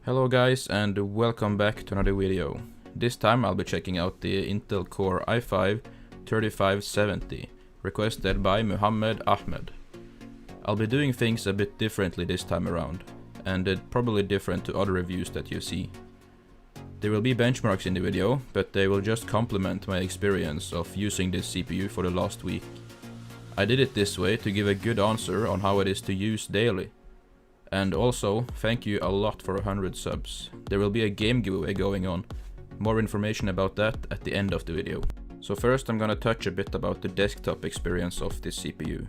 Hello guys and welcome back to another video. This time I'll be checking out the Intel Core i5-3570, requested by Muhammad Ahmed. I'll be doing things a bit differently this time around, and probably different to other reviews that you see. There will be benchmarks in the video, but they will just complement my experience of using this CPU for the last week. I did it this way to give a good answer on how it is to use daily. And also, thank you a lot for 100 subs. There will be a game giveaway going on. More information about that at the end of the video. So first I'm gonna touch a bit about the desktop experience of this CPU.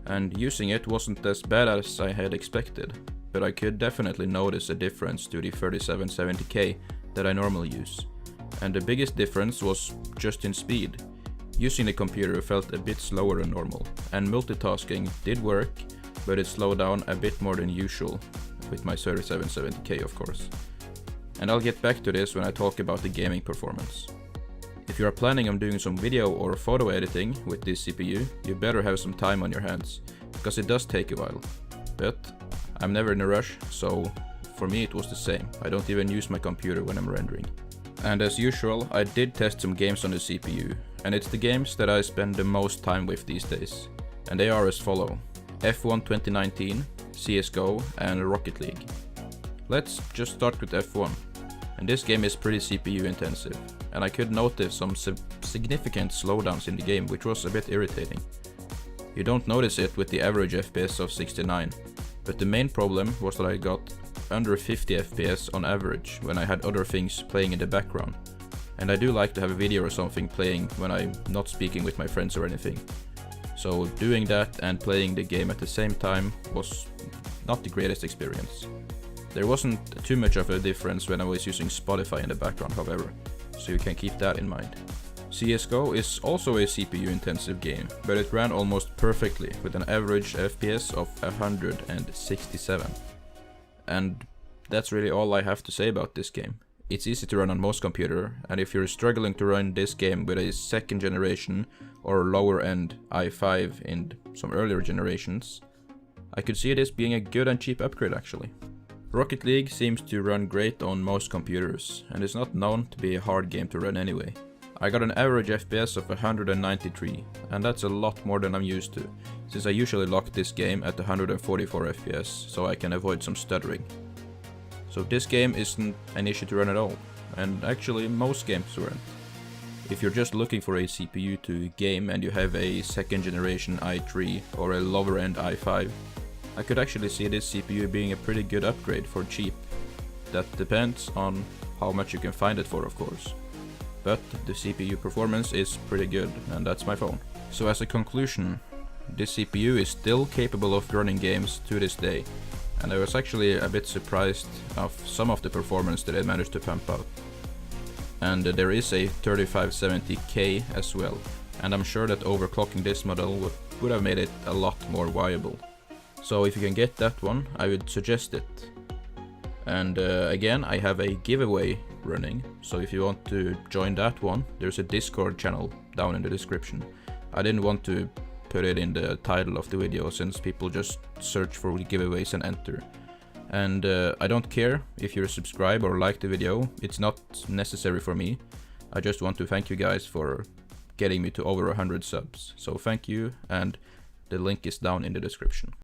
And using it wasn't as bad as I had expected, but I could definitely notice a difference to the 3770K that I normally use. And the biggest difference was just in speed. Using the computer felt a bit slower than normal, and multitasking did work, but it slowed down a bit more than usual, with my 3770K of course. And I'll get back to this when I talk about the gaming performance. If you are planning on doing some video or photo editing with this CPU, you better have some time on your hands, because it does take a while. But I'm never in a rush, so for me it was the same. I don't even use my computer when I'm rendering. And as usual, I did test some games on the CPU, and it's the games that I spend the most time with these days. And they are as follow: F1 2019, Csgo, and Rocket League. Let's just start with F1. And this game is pretty CPU intensive, and I could notice some significant slowdowns in the game, which was a bit irritating. You don't notice it with the average FPS of 69, but the main problem was that I got under 50 FPS on average when I had other things playing in the background. And I do like to have a video or something playing when I'm not speaking with my friends or anything. So doing that and playing the game at the same time was not the greatest experience. There wasn't too much of a difference when I was using Spotify in the background, however, so you can keep that in mind. Csgo is also a CPU intensive game, but it ran almost perfectly with an average FPS of 167. And that's really all I have to say about this game. It's easy to run on most computers, and if you're struggling to run this game with a second generation or lower end i5 in some earlier generations, I could see this being a good and cheap upgrade actually. Rocket League seems to run great on most computers, and is not known to be a hard game to run anyway. I got an average FPS of 193, and that's a lot more than I'm used to, since I usually lock this game at 144 FPS, so I can avoid some stuttering. So this game isn't an issue to run at all, and actually most games weren't. If you're just looking for a CPU to game and you have a second generation i3 or a lower end i5, I could actually see this CPU being a pretty good upgrade for cheap. That depends on how much you can find it for, of course. But the CPU performance is pretty good, and that's my phone. So as a conclusion, this CPU is still capable of running games to this day. And I was actually a bit surprised of some of the performance that it managed to pump out. And there is a 3570K as well, and I'm sure that overclocking this model would have made it a lot more viable. So if you can get that one, I would suggest it. And again, I have a giveaway running, so if you want to join that one, there's a Discord channel down in the description. I didn't want to put it in the title of the video, since people just search for giveaways and enter. And I don't care if you subscribe or like the video, it's not necessary for me. I just want to thank you guys for getting me to over 100 subs. So thank you, and the link is down in the description.